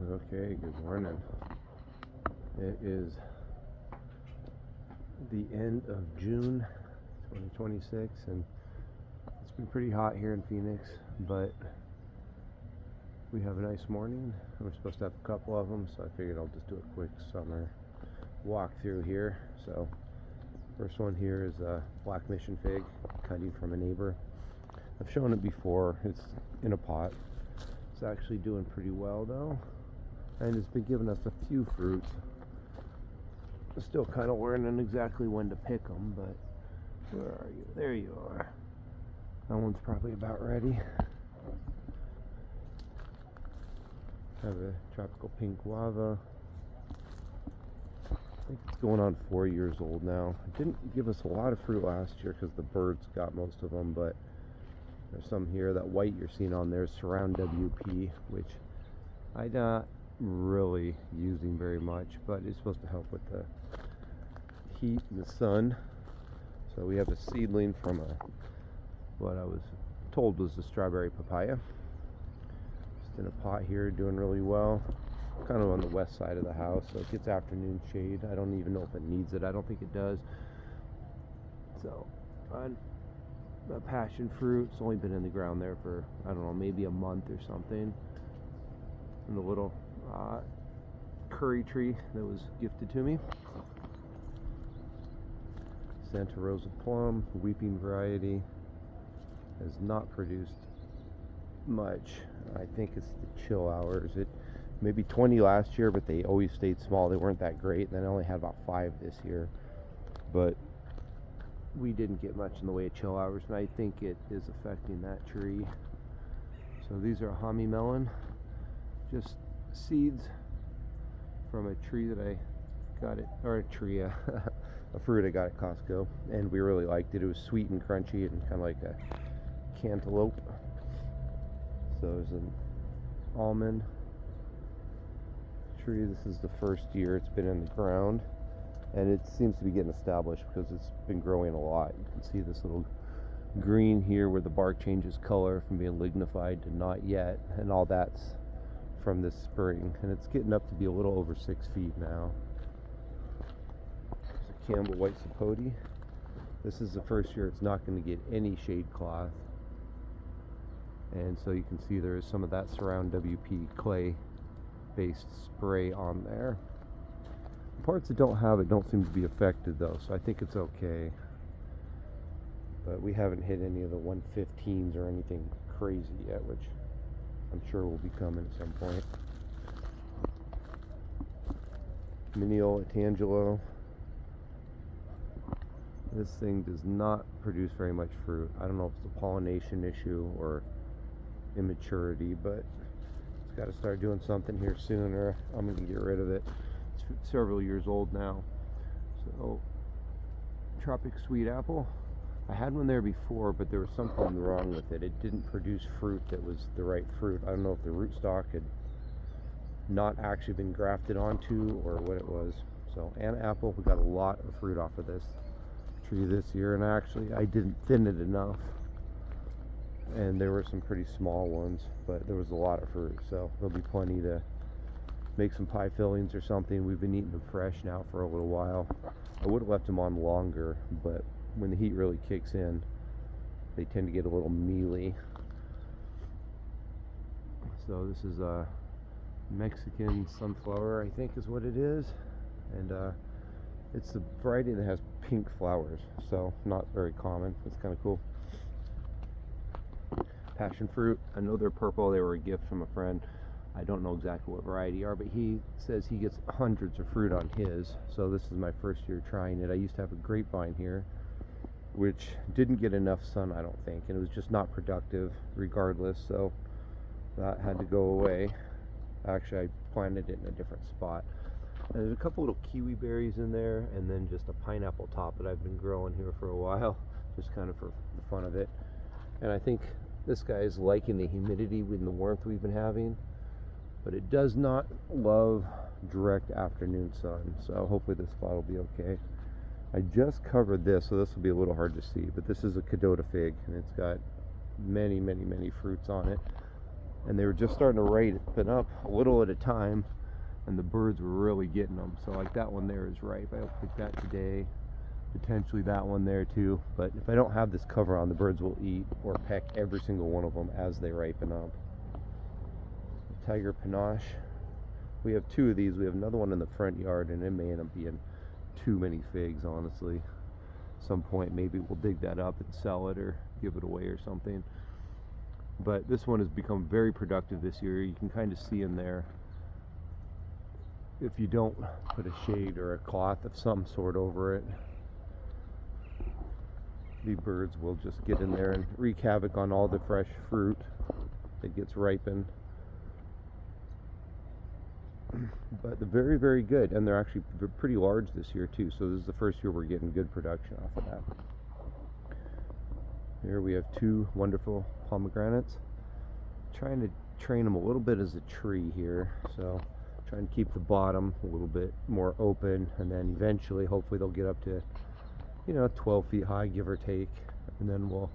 Okay, good morning. It is the end of June 2026, and it's been pretty hot here in Phoenix, but we have a nice morning. We're supposed to have a couple of them, so I figured I'll just do a quick summer walk through here. So, first one here is a black mission fig, cutting from a neighbor. I've shown it before. It's in a pot. It's actually doing pretty well though, and it's been giving us a few fruits. I'm still kind of learning exactly when to pick them, but where are you? There you are. That one's probably about ready. Have a tropical pink guava. I think it's going on 4 years old now. It didn't give us a lot of fruit last year because the birds got most of them, but there's some here. That white you're seeing on there is Surround WP, which I'm not really using very much, but it's supposed to help with the heat and the sun. So we have a seedling from what I was told was a strawberry papaya. Just in a pot here, doing really well. Kind of on the west side of the house, so it gets afternoon shade. I don't even know if it needs it. I don't think it does. So, on the passion fruit, it's only been in the ground there for, I don't know, maybe a month or something. And the little curry tree that was gifted to me. Santa Rosa plum, weeping variety, has not produced much. I think it's the chill hours. It maybe 20 last year, but they always stayed small. They weren't that great. And then I only had about 5 this year. But we didn't get much in the way of chill hours, and I think it is affecting that tree. So these are Hami melon, just seeds from a tree that I got it, or a tree, a fruit I got at Costco, and we really liked it. It was sweet and crunchy and kind of like a cantaloupe. So there's an almond tree. This is the first year it's been in the ground, and it seems to be getting established because it's been growing a lot. You can see this little green here where the bark changes color from being lignified to not yet, and all that's from this spring, and it's getting up to be a little over 6 feet now. There's a Campbell white sapote. This is the first year it's not going to get any shade cloth, and so you can see there is some of that Surround WP clay based spray on there. The parts that don't have it don't seem to be affected though, so I think it's okay. But we haven't hit any of the 115s or anything crazy yet, which I'm sure will be coming at some point. Mineola Tangelo. This thing does not produce very much fruit. I don't know if it's a pollination issue or immaturity, but it's got to start doing something here soon or I'm going to get rid of it. It's several years old now. So, Tropic Sweet Apple. I had one there before, but there was something wrong with it. It didn't produce fruit that was the right fruit. I don't know if the rootstock had not actually been grafted onto or what it was. So, and apple, we got a lot of fruit off of this tree this year, and actually I didn't thin it enough. And there were some pretty small ones, but there was a lot of fruit, so there'll be plenty to make some pie fillings or something. We've been eating them fresh now for a little while. I would have left them on longer, but when the heat really kicks in, they tend to get a little mealy. So this is a Mexican sunflower, I think is what it is, and it's the variety that has pink flowers, so not very common. It's kind of cool. Passion fruit. I know they're purple. They were a gift from a friend. I don't know exactly what variety they are, but he says he gets hundreds of fruit on his. So this is my first year trying it. I used to have a grapevine here, which didn't get enough sun, I don't think, and it was just not productive regardless, so that had to go away. Actually, I planted it in a different spot. And there's a couple little kiwi berries in there, and then just a pineapple top that I've been growing here for a while, just kind of for the fun of it. And I think this guy is liking the humidity with the warmth we've been having, but it does not love direct afternoon sun, so hopefully this spot will be okay. I just covered this, so this will be a little hard to see, but this is a Cadota fig, and it's got many fruits on it. and they were just starting to ripen up a little at a time, and the birds were really getting them. So like that one there is ripe. I'll pick that today. Potentially that one there too. But if I don't have this cover on, the birds will eat or peck every single one of them as they ripen up. Tiger Panache. We have two of these. We have another one in the front yard, and it may end up being too many figs, honestly. Some point maybe we'll dig that up and sell it or give it away or something. But this one has become very productive this year. You can kind of see in there, if you don't put a shade or a cloth of some sort over it, the birds will just get in there and wreak havoc on all the fresh fruit that gets ripened. But they're very, very good, and they're actually pretty large this year too, so this is the first year we're getting good production off of that. Here we have two wonderful pomegranates. Trying to train them a little bit as a tree here, so trying to keep the bottom a little bit more open, and then eventually hopefully they'll get up to 12 feet high, give or take, and then we'll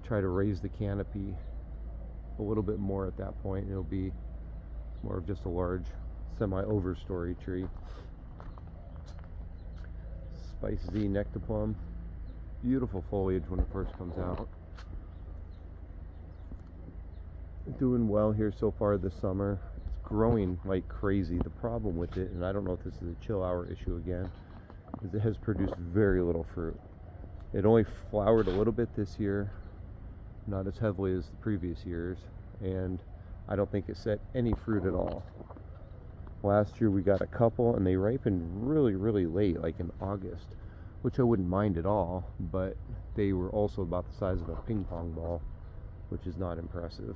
try to raise the canopy a little bit more at that point. It'll be more of just a large semi-overstory tree. Spice Z Nectaplum. Beautiful foliage when it first comes out. Doing well here so far this summer. It's growing like crazy. The problem with it, and I don't know if this is a chill hour issue again, is it has produced very little fruit. It only flowered a little bit this year, not as heavily as the previous years, and I don't think it set any fruit at all. Last year we got a couple, and they ripened really, really late, like in August, which I wouldn't mind at all, but they were also about the size of a ping pong ball, which is not impressive.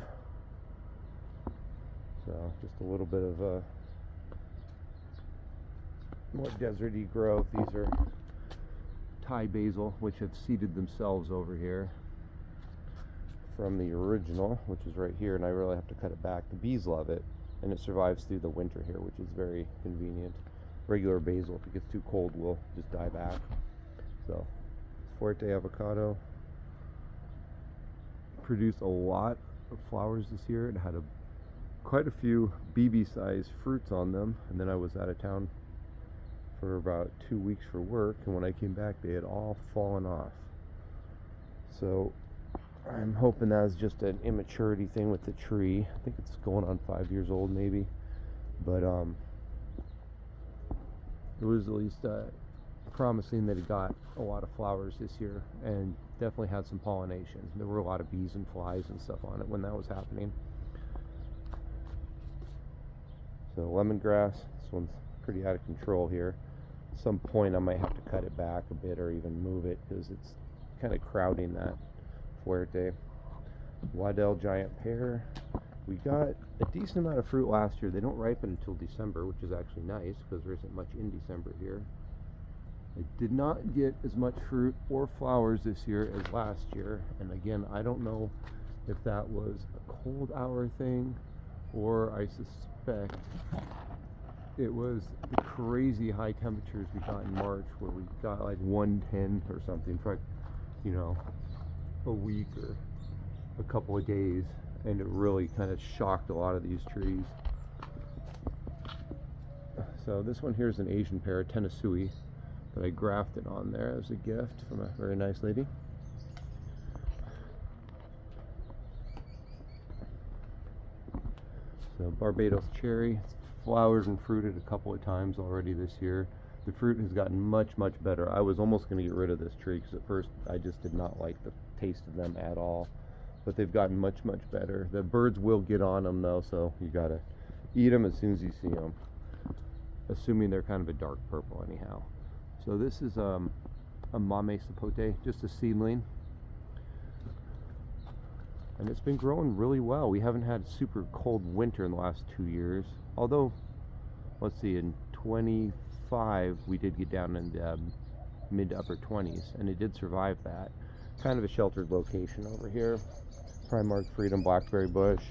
So just a little bit of a more deserty growth. These are Thai basil, which have seeded themselves over here from the original, which is right here, and I really have to cut it back. The bees love it, and it survives through the winter here, which is very convenient. Regular basil, if it gets too cold, will just die back. So Fuerte avocado produced a lot of flowers this year. It had quite a few BB-sized fruits on them, and then I was out of town for about 2 weeks for work, and when I came back they had all fallen off. So I'm hoping that's just an immaturity thing with the tree. I think it's going on 5 years old maybe, but it was at least promising that it got a lot of flowers this year, and definitely had some pollination. There were a lot of bees and flies and stuff on it when that was happening. So lemongrass, this one's pretty out of control here. At some point I might have to cut it back a bit or even move it, because it's kind of crowding that Fuerte. Waddell giant pear. We got a decent amount of fruit last year. They don't ripen until December, which is actually nice because there isn't much in December here. I did not get as much fruit or flowers this year as last year, and again, I don't know if that was a cold hour thing, or I suspect it was the crazy high temperatures we got in March, where we got like 110 or something for a week or a couple of days, and it really kind of shocked a lot of these trees. So this one here is an Asian pear, Tenasui, that I grafted on there as a gift from a very nice lady. So Barbados cherry, it's flowered and fruited a couple of times already this year. The fruit has gotten much, much better. I was almost going to get rid of this tree because at first I just did not like the taste of them at all. But they've gotten much, much better. The birds will get on them though, so you gotta eat them as soon as you see them. Assuming they're kind of a dark purple anyhow. So this is a Mame Sapote, just a seedling. And it's been growing really well. We haven't had a super cold winter in the last 2 years. Although, let's see, in 25 we did get down in the mid to upper 20s, and it did survive that. Kind of a sheltered location over here. Primark Freedom, Blackberry Bush.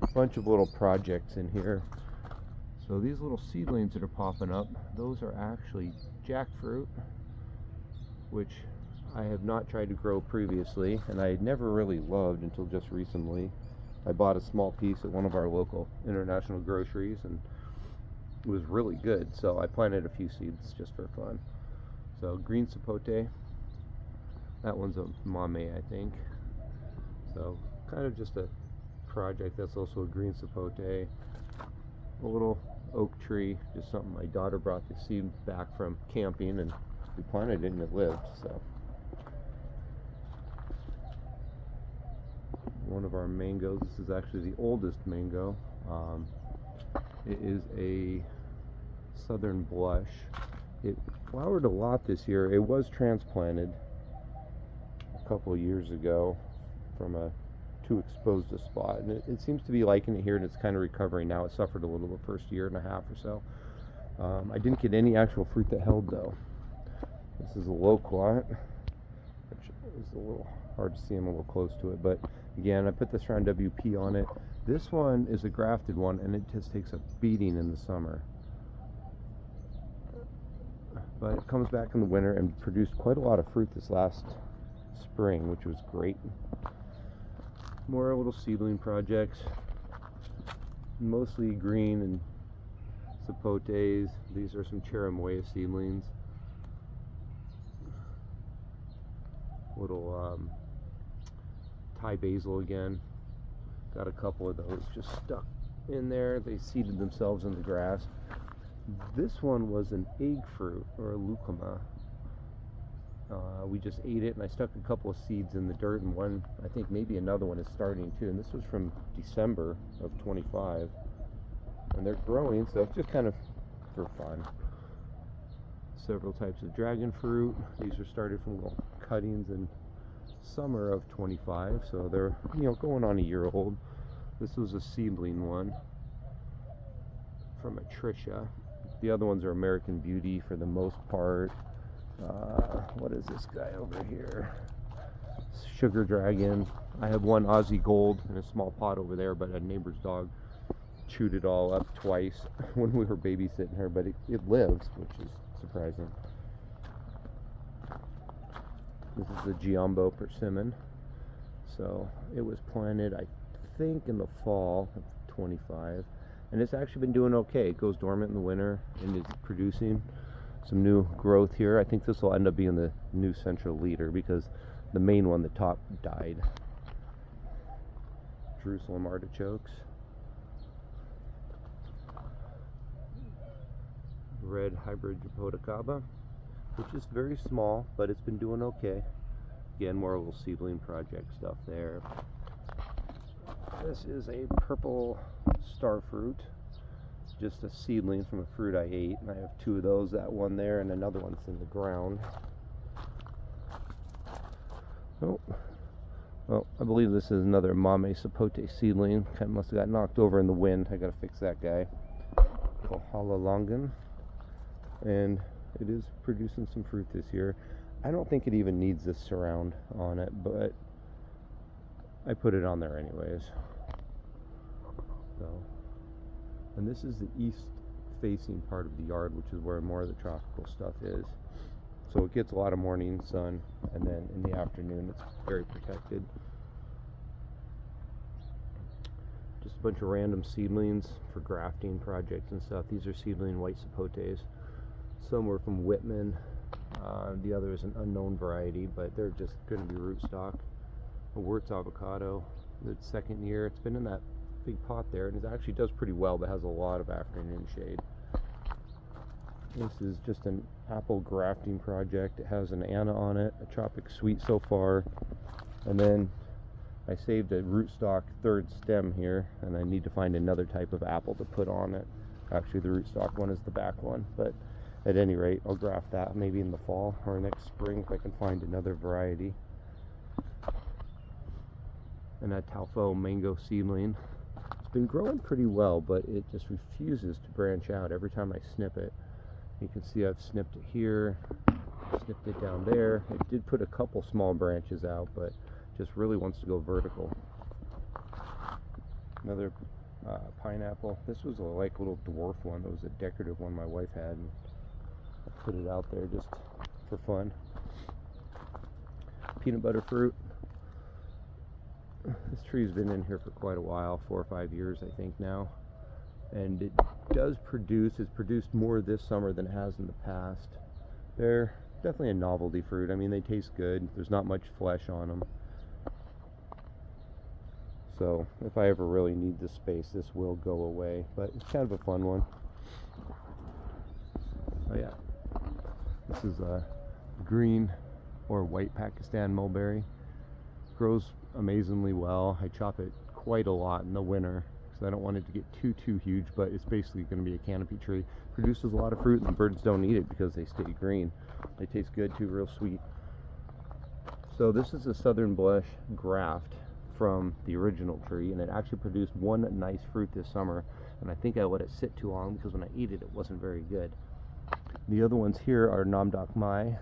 A bunch of little projects in here. So these little seedlings that are popping up, those are actually jackfruit, which I have not tried to grow previously, and I had never really loved until just recently. I bought a small piece at one of our local international groceries, and it was really good, so I planted a few seeds just for fun. So green sapote, that one's a mame, I think. So kind of just a project. That's also a green sapote. A little oak tree, just something my daughter brought the seed back from camping, and we planted it and it lived. So one of our mangoes. This is actually the oldest mango. It is a Southern Blush. It flowered a lot this year. It was transplanted a couple of years ago from a too exposed a spot, and it seems to be liking it here, and it's kind of recovering now. It suffered a little the first year and a half or so. I didn't get any actual fruit that held though. This is a loquat, which is a little hard to see. I'm a little close to it, but again, I put this round WP on it. This one is a grafted one, and it just takes a beating in the summer. But it comes back in the winter and produced quite a lot of fruit this last spring, which was great. More little seedling projects, mostly green and sapotes. These are some cherimoya seedlings. Little Thai basil again. Got a couple of those just stuck in there. They seeded themselves in the grass. This one was an egg fruit, or a lucuma. We just ate it, and I stuck a couple of seeds in the dirt, and one, I think maybe another one is starting too. And this was from December of 25, and they're growing, so it's just kind of for fun. Several types of dragon fruit. These were started from little cuttings in summer of 25, so they're going on a year old. This was a seedling one from Atricia. The other ones are American Beauty for the most part. What is this guy over here? Sugar Dragon. I have one Aussie Gold in a small pot over there, but a neighbor's dog chewed it all up twice when we were babysitting her, but it lives, which is surprising. This is the Giambo persimmon. So it was planted, I think, in the fall of 25, and it's actually been doing okay. It goes dormant in the winter and is producing some new growth here. I think this will end up being the new central leader because the main one, the top, died. Jerusalem artichokes. Red hybrid Japoticaba, which is very small, but it's been doing okay. Again, more little seedling project stuff there. This is a purple starfruit, just a seedling from a fruit I ate, and I have two of those, that one there and another one's in the ground. Oh, well, I believe this is another Mame Sapote seedling. Kind of must have got knocked over in the wind. I gotta fix that guy. Kohala Longan, and it is producing some fruit this year. I don't think it even needs this surround on it, but I put it on there anyways. So, and this is the east facing part of the yard, which is where more of the tropical stuff is. So it gets a lot of morning sun, and then in the afternoon it's very protected. Just a bunch of random seedlings for grafting projects and stuff. These are seedling white sapotes. Some were from Whitman. The other is an unknown variety, but they're just going to be rootstock. A Wirtz avocado, its second year. It's been in that big pot there, and it actually does pretty well, but has a lot of afternoon shade. This is just an apple grafting project. It has an Anna on it, a Tropic Sweet so far, and then I saved a rootstock third stem here, and I need to find another type of apple to put on it. Actually, the rootstock one is the back one, but at any rate, I'll graft that maybe in the fall or next spring if I can find another variety. And that Talfo mango seedling. It's been growing pretty well, but it just refuses to branch out every time I snip it. You can see I've snipped it here, snipped it down there. It did put a couple small branches out, but just really wants to go vertical. Another pineapple. This was a little dwarf one. That was a decorative one my wife had, and I put it out there just for fun. Peanut butter fruit. This tree's been in here for quite a while, 4 or 5 years I think now, and it does produce. It's produced more this summer than it has in the past. They're definitely a novelty fruit. I mean, they taste good. There's not much flesh on them. So if I ever really need the space, this will go away, but it's kind of a fun one. Oh yeah, this is a green or white Pakistan mulberry. Grows amazingly well. I chop it quite a lot in the winter because I don't want it to get too huge, but it's basically going to be a canopy tree. Produces a lot of fruit, and the birds don't eat it because they stay green. They taste good too, real sweet. So this is a southern blush graft from the original tree, and it actually produced one nice fruit this summer, and I think I let it sit too long because when I ate it, it wasn't very good. The other ones here are Namdak Mai.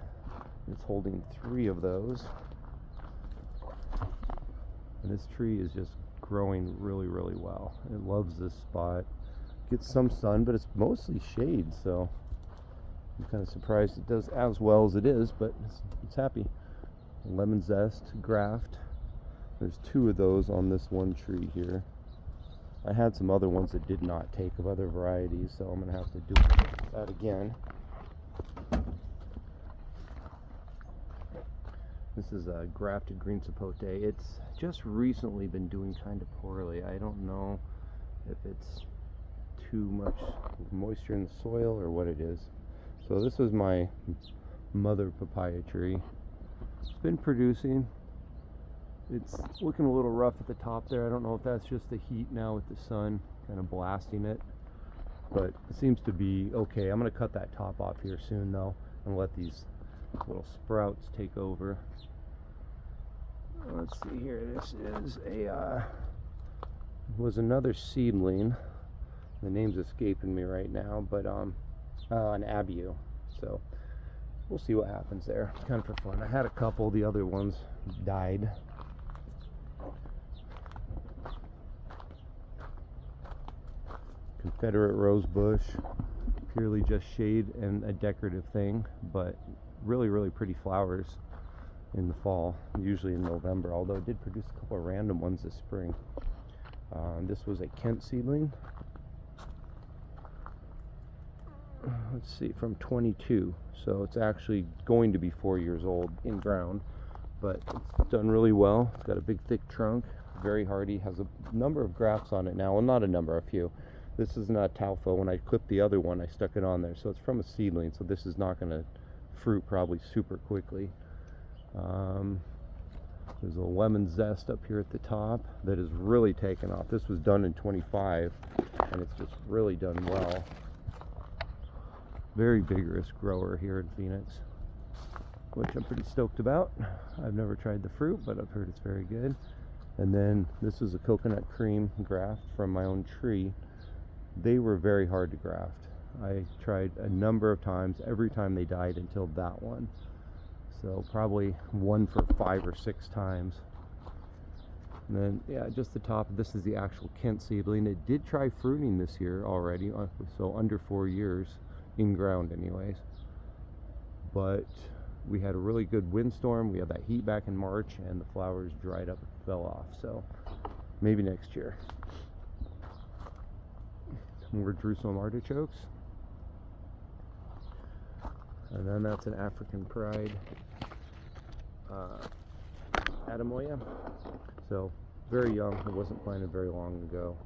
It's holding 3 of those. And this tree is just growing really well. It loves this spot. Gets some sun, but it's mostly shade, so I'm kind of surprised it does as well as it is, but it's happy. Lemon zest graft. There's 2 of those on this one tree here. I had some other ones that did not take of other varieties, so I'm going to have to do that again. This is a grafted green sapote. It's just recently been doing kind of poorly. I don't know if it's too much moisture in the soil or what it is. So this was my mother papaya tree. It's been producing. It's looking a little rough at the top there. I don't know if that's just the heat now with the sun kind of blasting it, but it seems to be okay. I'm going to cut that top off here soon though and let these little sprouts take over. Let's see here. This is was another seedling. The name's escaping me right now, but an Abiu. So we'll see what happens there. It's kind of for fun. I had a couple. The other ones died. Confederate rose bush, purely just shade and a decorative thing, but really pretty flowers in the fall, usually in November, although it did produce a couple of random ones this spring. This was a Kent seedling. Let's see, from 22, so it's actually going to be 4 years old in ground, but it's done really well. It's got a big thick trunk, very hardy, has a number of grafts on it now. Well, not a number, a few. This is not Taufo. When I clipped the other one, I stuck it on there, so it's from a seedling, so this is not going to fruit probably super quickly. There's a lemon zest up here at the top that is really taken off. This was done in 25, and it's just really done well. Very vigorous grower here in Phoenix, which I'm pretty stoked about. I've never tried the fruit, but I've heard it's very good. And then this is a coconut cream graft from my own tree. They were very hard to graft. I tried a number of times. Every time they died until that one. So probably 1 for 5 or 6 times. And then, yeah, just the top. This is the actual Kent seedling. It did try fruiting this year already, so under 4 years, in ground anyways. But we had a really good windstorm. We had that heat back in March, and the flowers dried up and fell off. So maybe next year. More Jerusalem artichokes. And then that's an African Pride Adamoya. So very young. It wasn't planted very long ago.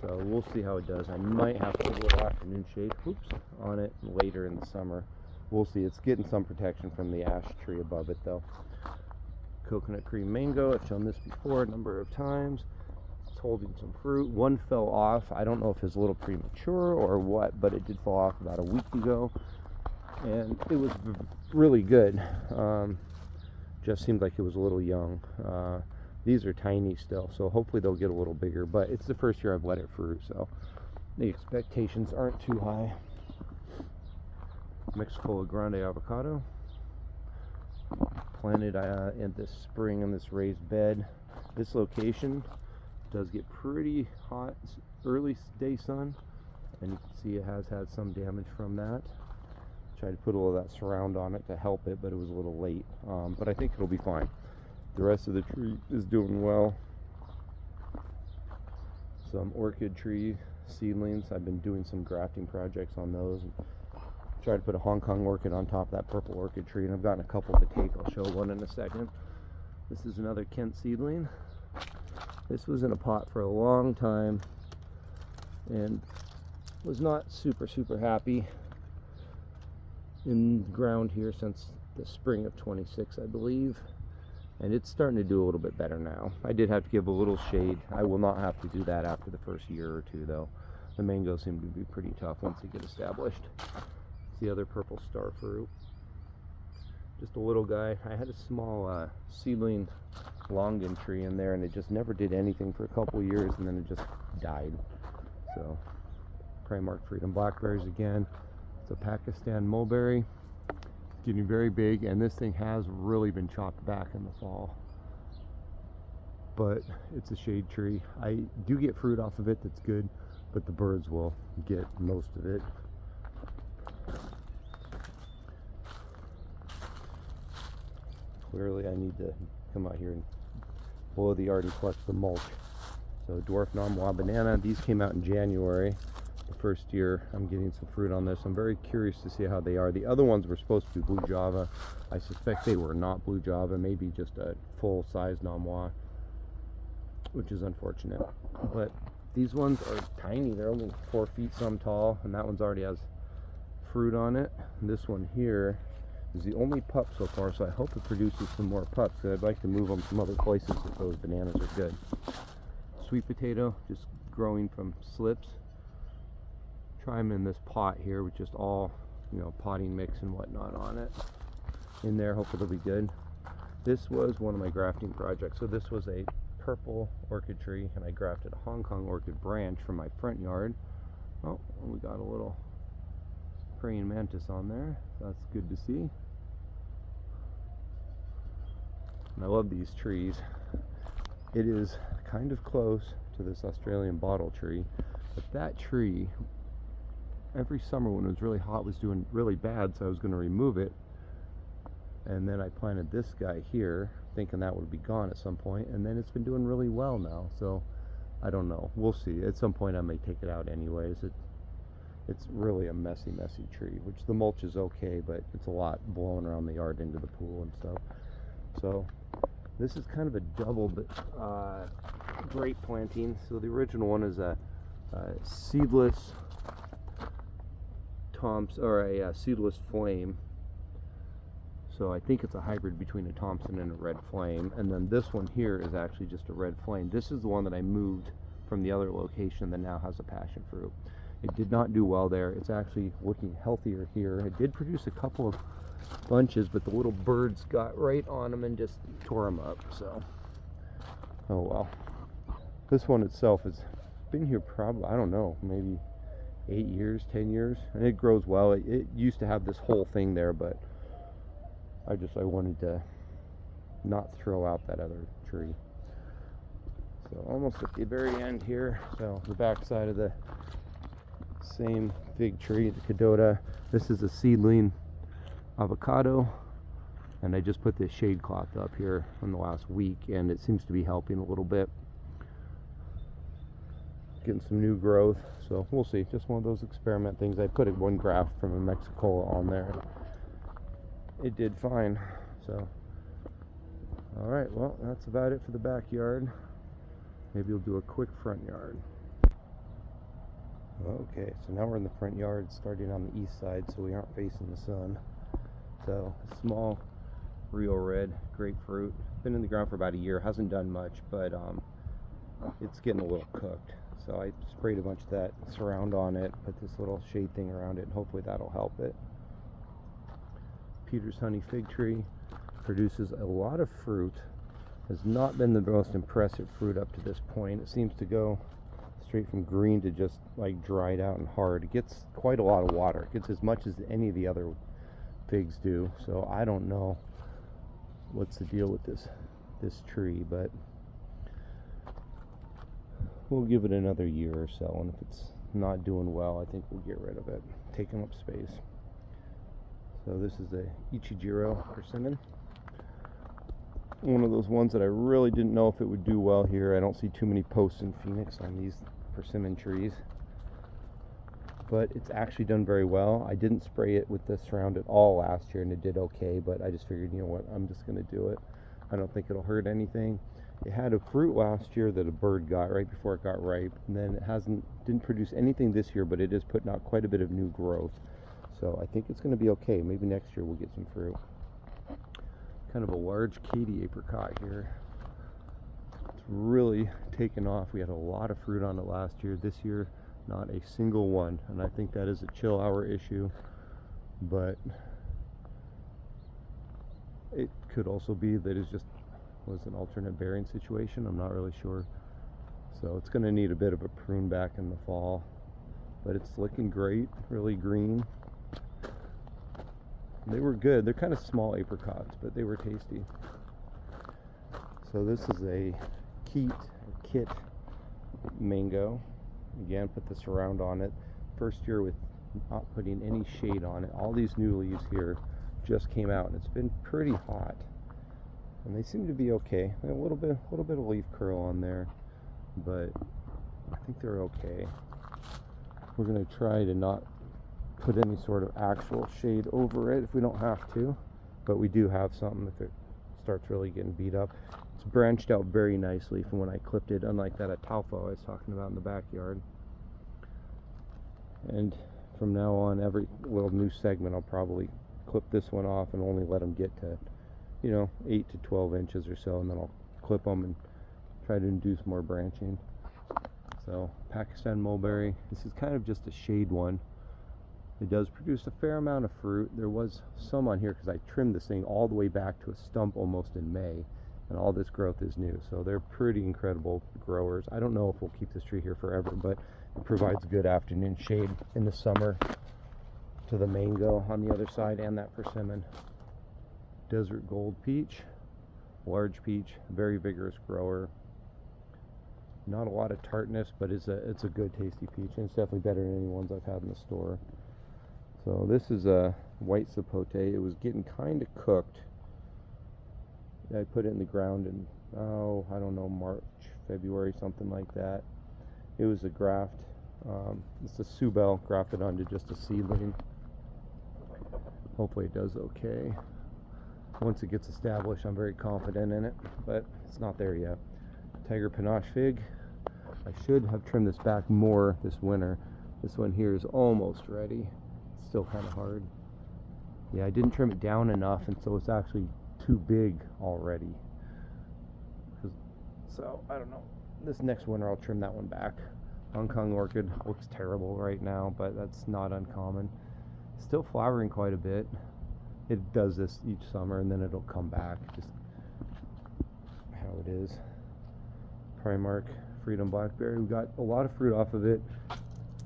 So we'll see how it does. I might have to put a little afternoon shade on it later in the summer. We'll see. It's getting some protection from the ash tree above it though. Coconut cream mango. I've shown this before a number of times. It's holding some fruit. One fell off. I don't know if it's a little premature or what, but it did fall off about a week ago. And it was really good. Just seemed like it was a little young. These are tiny still, so hopefully they'll get a little bigger, but it's the first year I've let it fruit, so the expectations aren't too high. Mexicola Grande avocado, planted in this spring in this raised bed. This location does get pretty hot early day sun, and you can see it has had some damage from that. Tried to put a little of that surround on it to help it, but it was a little late, but I think it'll be fine. The rest of the tree is doing well. Some orchid tree seedlings. I've been doing some grafting projects on those. Tried to put a Hong Kong orchid on top of that purple orchid tree, and I've gotten a couple to take. I'll show one in a second. This is another Kent seedling. This was in a pot for a long time and was not super happy in the ground here since the spring of 26, I believe, and it's starting to do a little bit better now. I did have to give a little shade. I will not have to do that after the first year or two, though. The mangoes seem to be pretty tough once they get established. It's the other purple star fruit, just a little guy. I had a small seedling longan tree in there, and it just never did anything for a couple years, and then it just died. So Primark Freedom blackberries again. It's a Pakistan mulberry. It's getting very big, and this thing has really been chopped back in the fall, but it's a shade tree. I do get fruit off of it that's good, but the birds will get most of it. Clearly I need to come out here and blow the yard and collect the mulch. So dwarf Namwa banana, these came out in January. The first year I'm getting some fruit on this. I'm very curious to see how they are. The other ones were supposed to be blue java. I suspect they were not blue java, maybe just a full size Namwa, which is unfortunate. But these ones are tiny. They're only 4 feet some tall, and that one's already has fruit on it. And this one here is the only pup so far, so I hope it produces some more pups, because I'd like to move them some other places if those bananas are good. Sweet potato, just growing from slips. Try them in this pot here with just all, potting mix and whatnot on it. In there, hopefully they'll be good. This was one of my grafting projects. So this was a purple orchid tree, and I grafted a Hong Kong orchid branch from my front yard. Oh, we got a little praying mantis on there. That's good to see. And I love these trees. It is kind of close to this Australian bottle tree, but that tree, every summer when it was really hot, was doing really bad, so I was going to remove it. And then I planted this guy here, thinking that would be gone at some point, and then it's been doing really well now. So I don't know. We'll see. At some point I may take it out anyways. It's really a messy tree, which the mulch is okay, but it's a lot blowing around the yard into the pool and stuff. So this is kind of a double grape planting. So the original one is a seedless Thompson, or a seedless flame. So I think it's a hybrid between a Thompson and a red flame. And then this one here is actually just a red flame. This is the one that I moved from the other location that now has a passion fruit. It did not do well there. It's actually looking healthier here. It did produce a couple of bunches, but the little birds got right on them and just tore them up. So, oh well. This one itself has been here probably, I don't know, maybe 8 years, 10 years, and it grows well. It used to have this whole thing there, but I wanted to not throw out that other tree. So almost at the very end here. So the back side of the same fig tree, the Cadota. This is a seedling avocado, and I just put this shade cloth up here in the last week, and it seems to be helping a little bit. Getting some new growth, so we'll see. Just one of those experiment things. I put one graft from a Mexicola on there. It did fine. So, all right, well, that's about it for the backyard. Maybe we'll do a quick front yard. Okay, so now we're in the front yard, starting on the east side, so we aren't facing the sun. So, small, real red grapefruit. Been in the ground for about a year, hasn't done much, but it's getting a little cooked. So I sprayed a bunch of that surround on it, put this little shade thing around it, and hopefully that'll help it. Peter's honey fig tree produces a lot of fruit. Has not been the most impressive fruit up to this point. It seems to go straight from green to just like dried out and hard. It gets quite a lot of water. It gets as much as any of the other figs do. So I don't know what's the deal with this tree, but we'll give it another year or so, and if it's not doing well, I think we'll get rid of it, taking up space. So this is a Ichijiro persimmon. one of those ones that I really didn't know if it would do well here. I don't see too many posts in Phoenix on these persimmon trees, but it's actually done very well. I didn't spray it with this round at all last year, and it did okay, but I just figured, you know what, I'm just going to do it. I don't think it'll hurt anything. It had a fruit last year that a bird got right before it got ripe, and then it didn't produce anything this year, but it is putting out quite a bit of new growth. So I think it's going to be okay. Maybe next year we'll get some fruit. Kind of a large Katy apricot here. It's really taken off. We had a lot of fruit on it last year. This year, not a single one, and I think that is a chill hour issue, but it could also be that it just was an alternate bearing situation. I'm not really sure. So it's going to need a bit of a prune back in the fall, but it's looking great, really green. They were good. They're kind of small apricots, but they were tasty. So this is a kit mango. Again, put the surround on it. First year with not putting any shade on it. All these new leaves here just came out, and it's been pretty hot. And they seem to be okay. A little bit of leaf curl on there, but I think they're okay. We're going to try to not put any sort of actual shade over it if we don't have to, but we do have something if it starts really getting beat up. It's branched out very nicely from when I clipped it, unlike that Ataulfo I was talking about in the backyard. And from now on, every little new segment I'll probably clip this one off and only let them get to, 8 to 12 inches or so, and then I'll clip them and try to induce more branching. So Pakistan mulberry, this is kind of just a shade one. It does produce a fair amount of fruit. There was some on here because I trimmed this thing all the way back to a stump almost in May, and all this growth is new. So they're pretty incredible growers. I don't know if we'll keep this tree here forever, but it provides good afternoon shade in the summer to the mango on the other side and that persimmon. Desert gold peach, large peach, very vigorous grower. Not a lot of tartness, but it's a good tasty peach, and it's definitely better than any ones I've had in the store. So this is a white sapote. It was getting kind of cooked. I put it in the ground in, I don't know, March, February, something like that. It was a graft. It's a Subel grafted onto just a seedling. Hopefully it does okay. Once it gets established, I'm very confident in it, but it's not there yet. Tiger Panache fig. I should have trimmed this back more this winter. This one here is almost ready. It's still kind of hard. Yeah, I didn't trim it down enough, and so it's actually too big already. So, I don't know. This next winter I'll trim that one back. Hong Kong orchid looks terrible right now, but that's not uncommon. Still flowering quite a bit. It does this each summer, and then it'll come back, just how it is. Primark Freedom Blackberry. We got a lot of fruit off of it.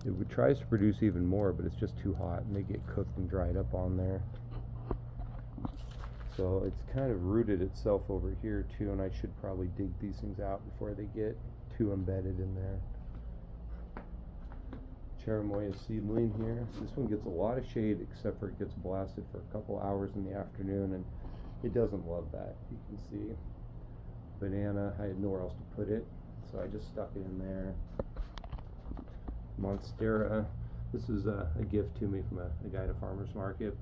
It tries to produce even more, but it's just too hot, and they get cooked and dried up on there. So it's kind of rooted itself over here too, and I should probably dig these things out before they get too embedded in there. Cherimoya seedling here. This one gets a lot of shade, except for it gets blasted for a couple hours in the afternoon, and it doesn't love that. You can see. Banana, I had nowhere else to put it, so I just stuck it in there. Monstera. This is a gift to me from a guy at a farmer's market.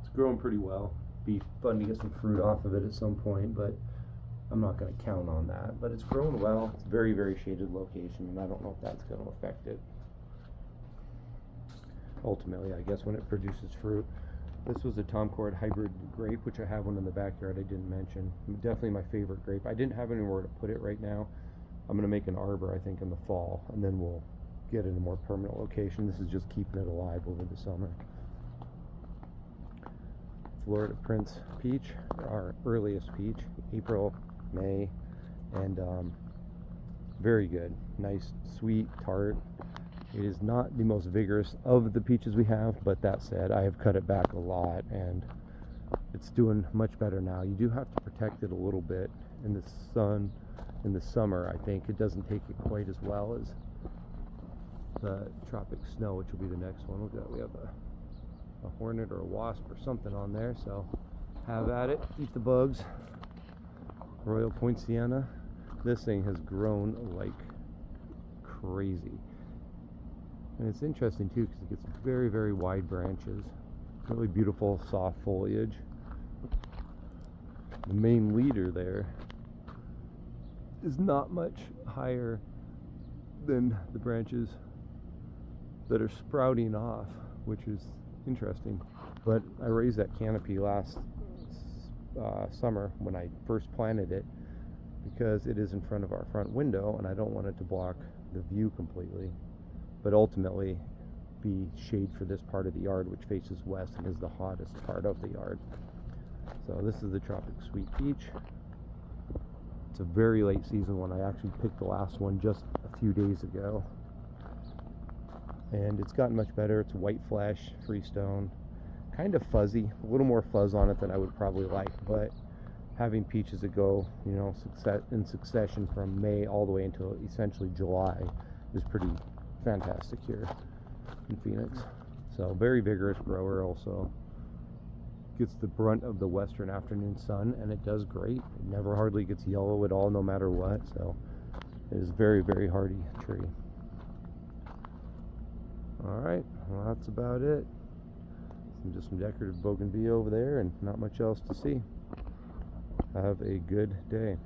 It's growing pretty well. Be fun to get some fruit off of it at some point, but I'm not going to count on that. But it's growing well. It's very, very shaded location, and I don't know if that's going to affect it. Ultimately, I guess, when it produces fruit. This was a Tom Cord hybrid grape, which I have one in the backyard I didn't mention. Definitely my favorite grape. I didn't have anywhere to put it right now. I'm going to make an arbor, I think, in the fall, and then we'll get it in a more permanent location. This is just keeping it alive over the summer. Florida Prince peach, our earliest peach, April, May, and very good. Nice, sweet, tart. It is not the most vigorous of the peaches we have, but that said, I have cut it back a lot, and it's doing much better now. You do have to protect it a little bit in the sun in the summer. I think it doesn't take it quite as well as the tropic snow, which will be the next one. Look at that, we have a hornet or a wasp or something on there, so have at it, eat the bugs. Royal Poinciana. This thing has grown like crazy. And it's interesting too because it gets very, very wide branches. Really beautiful soft foliage. The main leader there is not much higher than the branches that are sprouting off, which is interesting. But I raised that canopy last summer when I first planted it because it is in front of our front window and I don't want it to block the view completely, but ultimately be shade for this part of the yard which faces west and is the hottest part of the yard. So this is the Tropic Sweet Peach. It's a very late season one. I actually picked the last one just a few days ago, and it's gotten much better. It's white flesh, freestone, kind of fuzzy, a little more fuzz on it than I would probably like, but having peaches that go, you know, in succession from May all the way until essentially July is pretty fantastic here in Phoenix. So very vigorous grower. Also gets the brunt of the western afternoon sun, and it does great. It never hardly gets yellow at all, no matter what. So it is very, very hardy tree. All right, well, that's about it. Just some decorative bougainvillea over there and not much else to see. Have a good day.